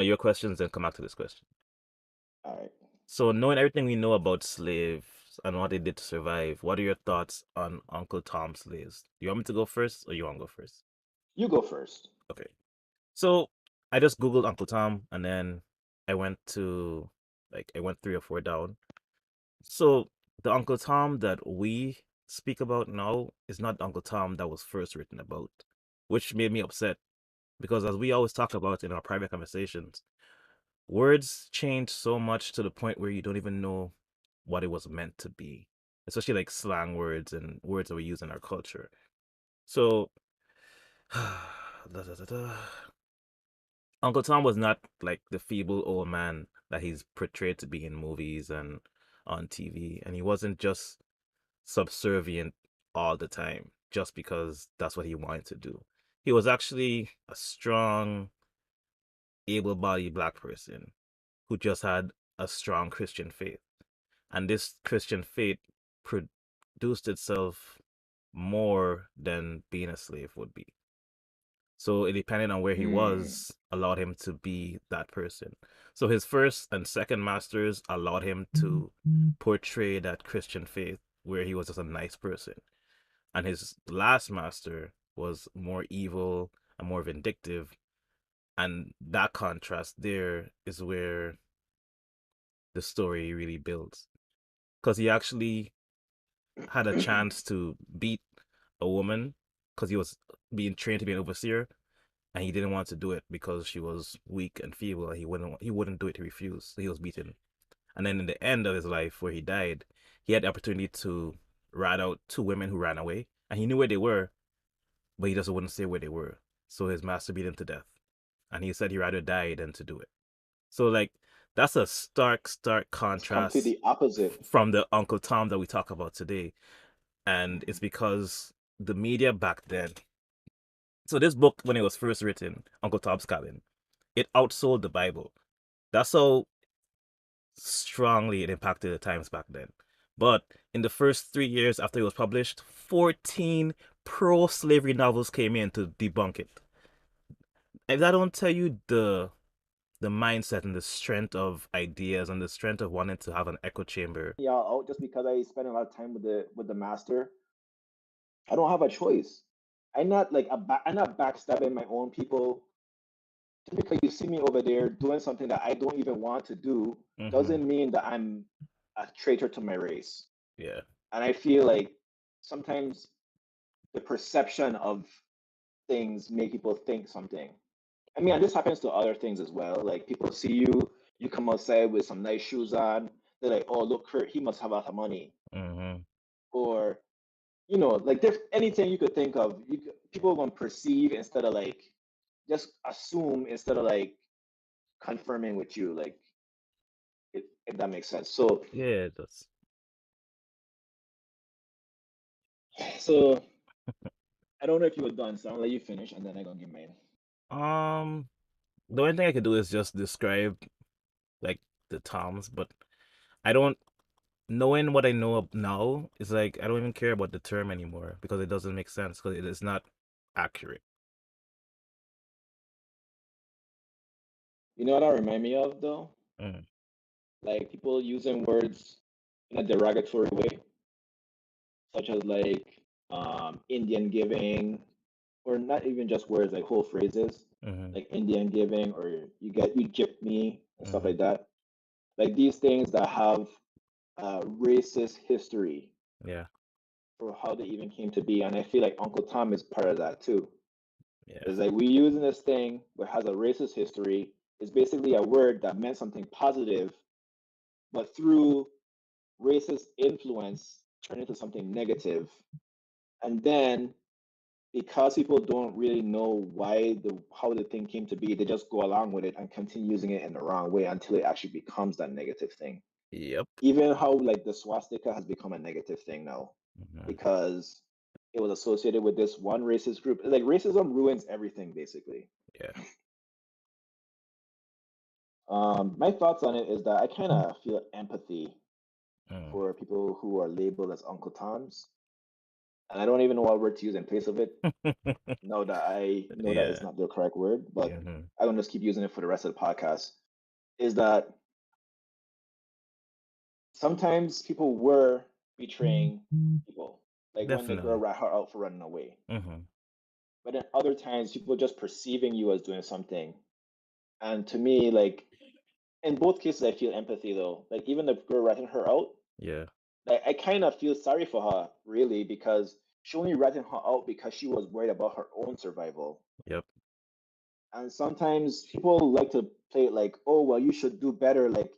Your questions, then come back to this question. All right. So, knowing everything we know about slaves and what they did to survive, what are your thoughts on Uncle Tom's slaves? You want me to go first, or you want to go first? You go first. Okay. So, I just Googled Uncle Tom, and then I went to I went three or four down. So, the Uncle Tom that we speak about now is not the Uncle Tom that was first written about, which made me upset because, as we always talk about in our private conversations, words change so much to the point where you don't even know what it was meant to be, especially like slang words and words that we use in our culture. So, da, da, da, da. Uncle Tom was not like the feeble old man that he's portrayed to be in movies and on TV. And he wasn't just subservient all the time just because that's what he wanted to do. He was actually a strong, able bodied black person who just had a strong Christian faith. And this Christian faith produced itself more than being a slave would be. So it depended on where he Hmm. was, allowed him to be that person. So his first and second masters allowed him to portray that Christian faith where he was just a nice person. And his last master was more evil and more vindictive. And that contrast there is where the story really builds. Because he actually had a chance to beat a woman because he was being trained to be an overseer, and he didn't want to do it because she was weak and feeble, and he wouldn't do it. He refused. So he was beaten. And then in the end of his life, where he died, he had the opportunity to rat out two women who ran away, and he knew where they were, but he just wouldn't say where they were. So his master beat him to death, and he said he'd rather die than to do it. So like that's a stark It's contrast completely opposite. from the Uncle Tom that we talk about today, and it's Mhm. because the media back then. So this book, when it was first written, Uncle Tom's Cabin, it outsold the Bible. That's how strongly it impacted the times back then. But in the first 3 years after it was published, 14 pro-slavery novels came in to debunk it. If that don't tell you the mindset and the strength of ideas and the strength of wanting to have an echo chamber. Yeah, oh, just because I spend a lot of time with the master, I don't have a choice. I'm not backstabbing my own people. Just because you see me over there doing something that I don't even want to do Mm-hmm. doesn't mean that I'm a traitor to my race. Yeah. And I feel like sometimes the perception of things make people think something. I mean, and this happens to other things as well. Like people see you, you come outside with some nice shoes on. They're like, "Oh, look, Kurt, he must have a lot of money." Mm-hmm. Or like there's anything you could think of. People are gonna perceive instead of like just assume instead of like confirming with you. Like if that makes sense. So, Yeah, that's so I don't know if you were done, so I'll let you finish, and then I'm gonna give mine. um the only thing I could do is just describe like the toms, but I don't knowing what I know now is like I don't even care about the term anymore because it doesn't make sense because it is not accurate. You know what that remind me of though? Mm, Like people using words in a derogatory way, such as like Indian giving, or not even just words, like whole phrases, mm-hmm, like Indian giving, or you gypped me and stuff mm-hmm. like that. Like these things that have racist history Yeah, for how they even came to be, and I feel like Uncle Tom is part of that too. yeah, It's like we using this thing that has a racist history. It's basically a word that meant something positive, but through racist influence turned into something negative. And then because people don't really know why the how the thing came to be, they just go along with it and continue using it in the wrong way until it actually becomes that negative thing. yep. Even how like the swastika has become a negative thing now Mm-hmm. because it was associated with this one racist group. Like racism ruins everything basically. Yeah. My thoughts on it is that I kind of feel empathy Mm, for people who are labeled as Uncle Toms. and I don't even know what word to use in place of it. Know that I know that it's Yeah. not the correct word, but Mhm. I'm gonna just keep using it for the rest of the podcast. Is that sometimes people were betraying people, like when the girl Definitely. rat her out for running away. Mhm. But then other times, people just perceiving you as doing something. And to me, like in both cases, I feel empathy though. Like even the girl ratting her out, Yeah. like I kind of feel sorry for her, really, because she only ratting her out because she was worried about her own survival. Yep. And sometimes people like to play it like, oh, well, you should do better. Like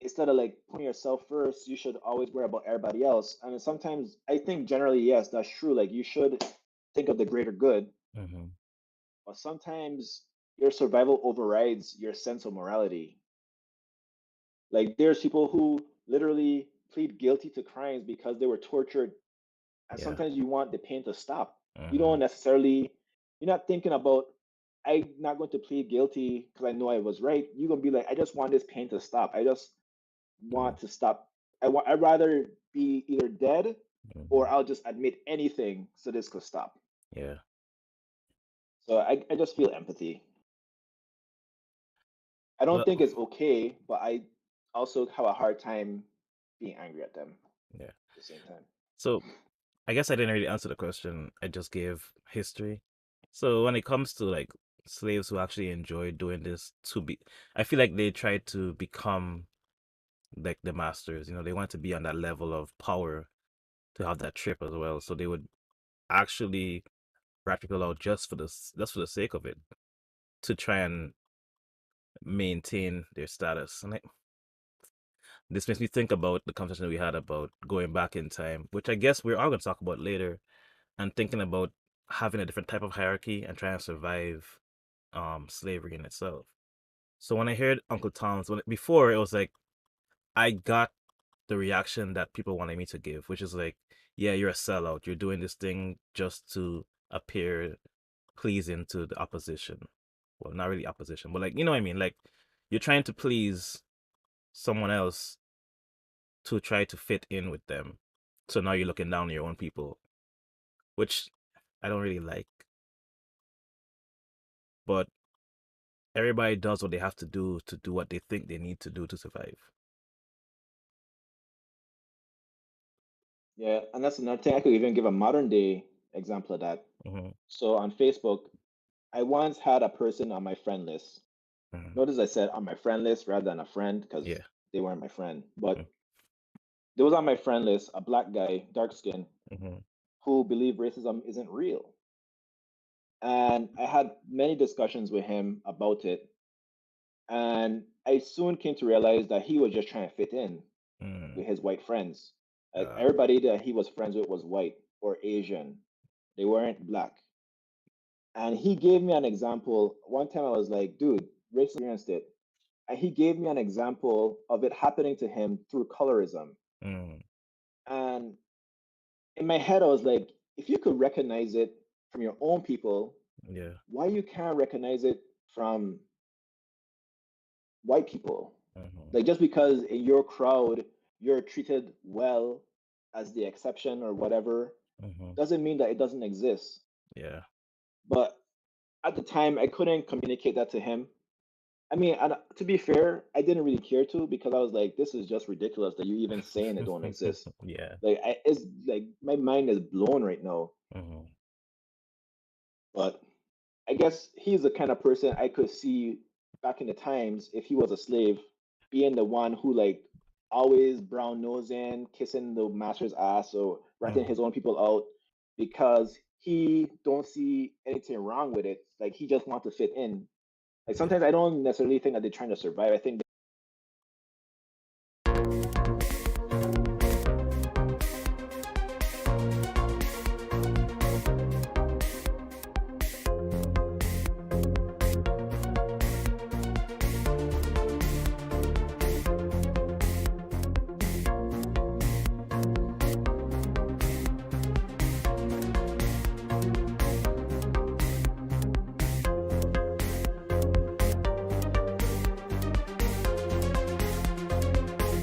instead of like putting yourself first, you should always worry about everybody else. I mean, sometimes I think generally, yes, that's true. Like you should think of the greater good, Mhm. but sometimes your survival overrides your sense of morality. Like there's people who literally plead guilty to crimes because they were tortured, and Yeah. sometimes you want the pain to stop. You don't Mhm. necessarily, you're not thinking about, I'm not going to plead guilty because I know I was right. You're gonna be like, I just want this pain to stop. I just Mm. want to stop. I'd rather be either dead or Mhm. I'll just admit anything so this could stop. Yeah. So I just feel empathy. I don't Well, think it's okay, but I also have a hard time being angry at them yeah. at the same time. So I guess I didn't really answer the question. I just gave history. So when it comes to like slaves who actually enjoy doing this to be, I feel like they try to become like the masters. They want to be on that level of power to have that trip as well. So they would actually rat people out just for the sake of it, to try and maintain their status. And this makes me think about the conversation we had about going back in time, which I guess we're all going to talk about later, and thinking about having a different type of hierarchy and trying to survive slavery in itself. So when I heard Uncle Tom's, before it was like I got the reaction that people wanted me to give, which is like, yeah, you're a sellout. You're doing this thing just to appear pleasing to the opposition. Well, not really opposition, but like, you know what I mean? Like, you're trying to please someone else to try to fit in with them. So now you're looking down on your own people, which I don't really like. But everybody does what they have to do what they think they need to do to survive. Yeah, and that's another thing. I could even give a modern day example of that. Hmm. So on Facebook, I once had a person on my friend list. Hmm. Notice I said on my friend list rather than a friend Yeah. because they weren't my friend. But there was on my friend list a black guy, dark skin, Mm-hmm. who believed racism isn't real. And I had many discussions with him about it. And I soon came to realize that he was just trying to fit in with Mm. his white friends. Like Uh, everybody that he was friends with was white or Asian. They weren't black. And he gave me an example. One time I was like, dude, racism experienced it. And he gave me an example of it happening to him through colorism. mm. And in my head, I was like, if you could recognize it from your own people, Yeah. why you can't recognize it from white people? Mm-hmm. Like just because in your crowd you're treated well as the exception or whatever, Mm-hmm. doesn't mean that it doesn't exist. Yeah. But at the time, I couldn't communicate that to him. I mean, and to be fair, I didn't really care to because I was like, this is just ridiculous that you even saying it don't exist. Yeah. Like, it's like my mind is blown right now. Mm-hmm. But I guess he's the kind of person I could see back in the times if he was a slave, being the one who like always brown nosing, kissing the master's ass or ratting Mm-hmm. his own people out because he don't see anything wrong with it. Like he just wants to fit in. Like Yeah. sometimes I don't necessarily think that they're trying to survive. I think